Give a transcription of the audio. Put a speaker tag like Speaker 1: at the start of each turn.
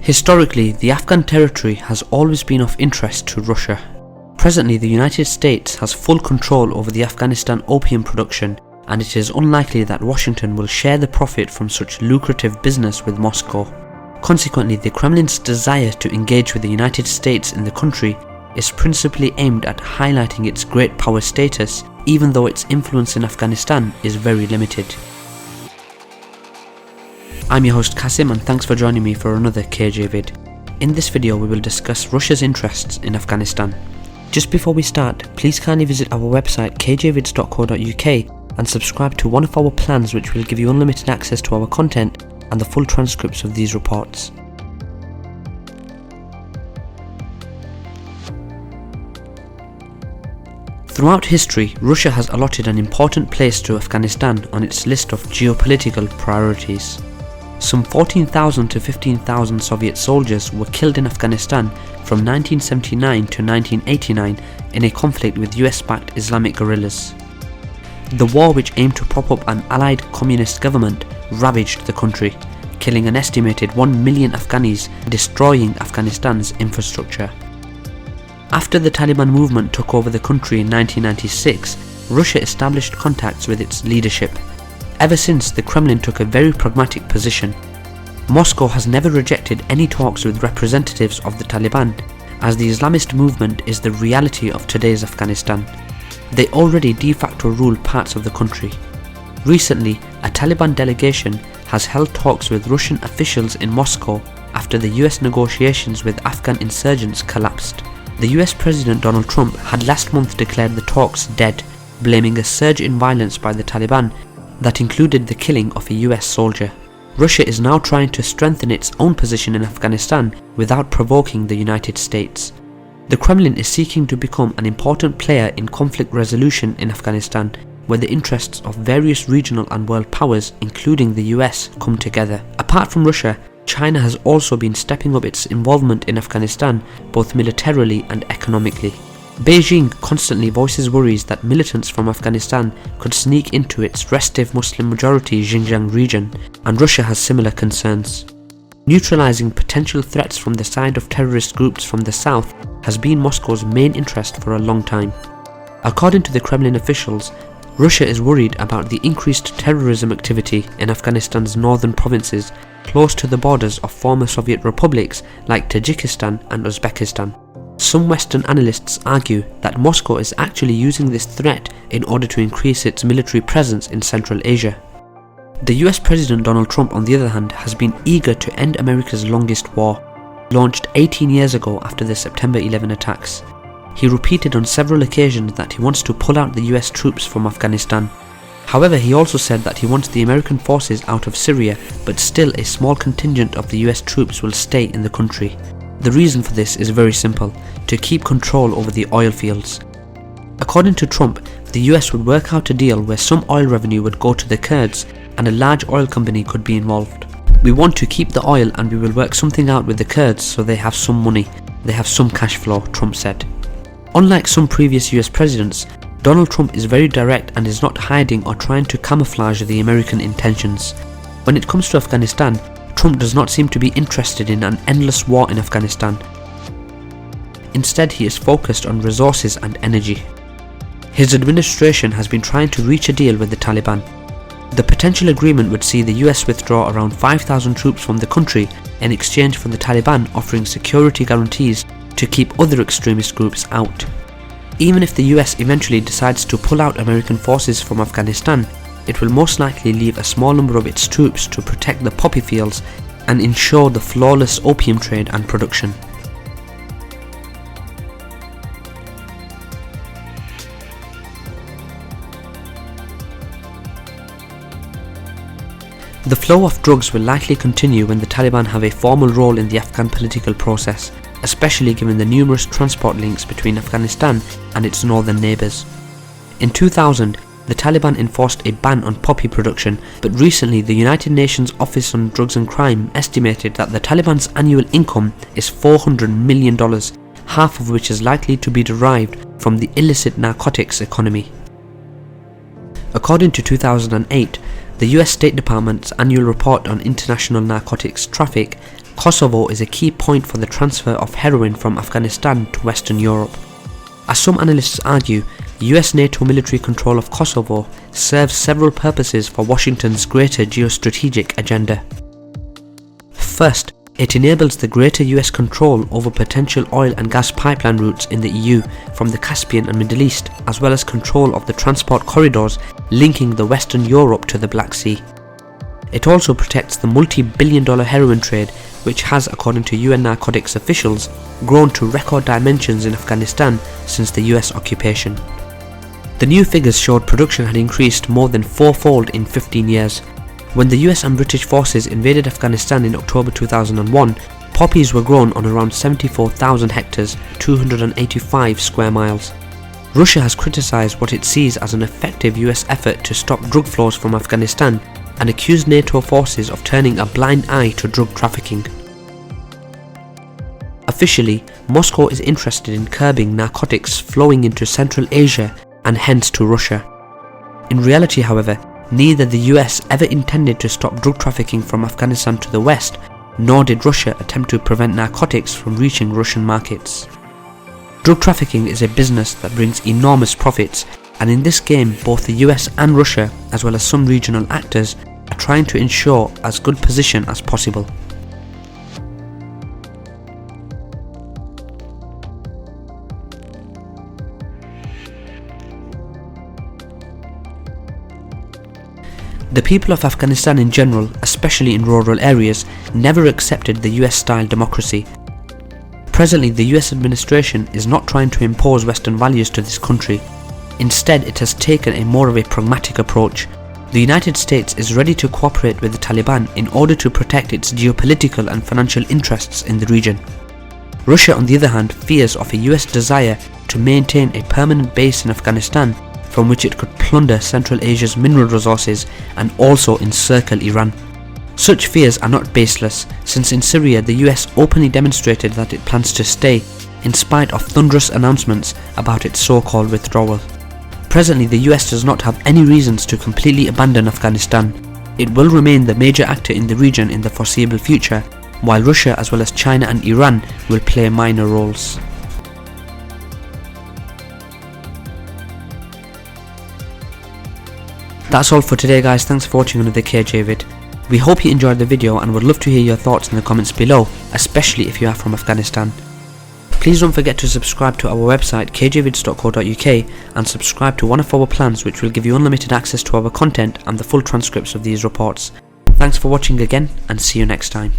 Speaker 1: Historically, the Afghan territory has always been of interest to Russia. Presently, the United States has full control over the Afghanistan opium production, and it is unlikely that Washington will share the profit from such lucrative business with Moscow. Consequently, the Kremlin's desire to engage with the United States in the country is principally aimed at highlighting its great power status, even though its influence in Afghanistan is very limited. I'm your host Kasim, and thanks for joining me for another KJ vid. In this video we will discuss Russia's interests in Afghanistan. Just before we start, please kindly visit our website kjvids.co.uk and subscribe to one of our plans which will give you unlimited access to our content and the full transcripts of these reports. Throughout history, Russia has allotted an important place to Afghanistan on its list of geopolitical priorities. Some 14,000 to 15,000 Soviet soldiers were killed in Afghanistan from 1979 to 1989 in a conflict with US-backed Islamic guerrillas. The war, which aimed to prop up an allied communist government, ravaged the country, killing an estimated 1 million Afghanis, destroying Afghanistan's infrastructure. After the Taliban movement took over the country in 1996, Russia established contacts with its leadership. Ever since, the Kremlin took a very pragmatic position. Moscow has never rejected any talks with representatives of the Taliban, as the Islamist movement is the reality of today's Afghanistan. They already de facto rule parts of the country. Recently, a Taliban delegation has held talks with Russian officials in Moscow after the US negotiations with Afghan insurgents collapsed. The US President Donald Trump had last month declared the talks dead, blaming a surge in violence by the Taliban that included the killing of a US soldier. Russia is now trying to strengthen its own position in Afghanistan without provoking the United States. The Kremlin is seeking to become an important player in conflict resolution in Afghanistan, where the interests of various regional and world powers, including the US, come together. Apart from Russia, China has also been stepping up its involvement in Afghanistan, both militarily and economically. Beijing constantly voices worries that militants from Afghanistan could sneak into its restive Muslim-majority Xinjiang region, and Russia has similar concerns. Neutralizing potential threats from the side of terrorist groups from the south has been Moscow's main interest for a long time. According to the Kremlin officials, Russia is worried about the increased terrorism activity in Afghanistan's northern provinces close to the borders of former Soviet republics like Tajikistan and Uzbekistan. Some Western analysts argue that Moscow is actually using this threat in order to increase its military presence in Central Asia. The US President Donald Trump, on the other hand, has been eager to end America's longest war, launched 18 years ago after the September 11 attacks. He repeated on several occasions that he wants to pull out the US troops from Afghanistan. However, he also said that he wants the American forces out of Syria, but still a small contingent of the US troops will stay in the country. The reason for this is very simple: to keep control over the oil fields. According to Trump, the US would work out a deal where some oil revenue would go to the Kurds and a large oil company could be involved. "We want to keep the oil and we will work something out with the Kurds so they have some money, they have some cash flow," Trump said. Unlike some previous US presidents, Donald Trump is very direct and is not hiding or trying to camouflage the American intentions. When it comes to Afghanistan, Trump does not seem to be interested in an endless war in Afghanistan. Instead, he is focused on resources and energy. His administration has been trying to reach a deal with the Taliban. The potential agreement would see the US withdraw around 5,000 troops from the country in exchange for the Taliban offering security guarantees to keep other extremist groups out. Even if the US eventually decides to pull out American forces from Afghanistan, it will most likely leave a small number of its troops to protect the poppy fields and ensure the flawless opium trade and production. The flow of drugs will likely continue when the Taliban have a formal role in the Afghan political process, especially given the numerous transport links between Afghanistan and its northern neighbours. In 2000, the Taliban enforced a ban on poppy production, but recently the United Nations Office on Drugs and Crime estimated that the Taliban's annual income is $400 million, half of which is likely to be derived from the illicit narcotics economy. According to 2008, the US State Department's annual report on international narcotics traffic, Kosovo is a key point for the transfer of heroin from Afghanistan to Western Europe. As some analysts argue, US NATO military control of Kosovo serves several purposes for Washington's greater geostrategic agenda. First, it enables the greater US control over potential oil and gas pipeline routes in the EU from the Caspian and Middle East, as well as control of the transport corridors linking the Western Europe to the Black Sea. It also protects the multi-billion-dollar heroin trade, which has, according to UN narcotics officials, grown to record dimensions in Afghanistan since the US occupation. The new figures showed production had increased more than fourfold in 15 years. When the US and British forces invaded Afghanistan in October 2001, poppies were grown on around 74,000 hectares, 285 square miles. Russia has criticised what it sees as an effective US effort to stop drug flows from Afghanistan and accused NATO forces of turning a blind eye to drug trafficking. Officially, Moscow is interested in curbing narcotics flowing into Central Asia and hence to Russia. In reality, however, neither the US ever intended to stop drug trafficking from Afghanistan to the west, nor did Russia attempt to prevent narcotics from reaching Russian markets. Drug trafficking is a business that brings enormous profits, and in this game both the US and Russia, as well as some regional actors, are trying to ensure as good position as possible. The people of Afghanistan in general, especially in rural areas, never accepted the US-style democracy. Presently, the US administration is not trying to impose Western values to this country. Instead, it has taken a more of a pragmatic approach. The United States is ready to cooperate with the Taliban in order to protect its geopolitical and financial interests in the region. Russia, on the other hand, fears of a US desire to maintain a permanent base in Afghanistan from which it could plunder Central Asia's mineral resources and also encircle Iran. Such fears are not baseless, since in Syria the US openly demonstrated that it plans to stay, in spite of thunderous announcements about its so-called withdrawal. Presently, the US does not have any reasons to completely abandon Afghanistan. It will remain the major actor in the region in the foreseeable future, while Russia as well as China and Iran will play minor roles. That's all for today guys, thanks for watching another KJ vid. We hope you enjoyed the video and would love to hear your thoughts in the comments below, especially if you are from Afghanistan. Please don't forget to subscribe to our website kjvids.co.uk and subscribe to one of our plans which will give you unlimited access to our content and the full transcripts of these reports. Thanks for watching again and see you next time.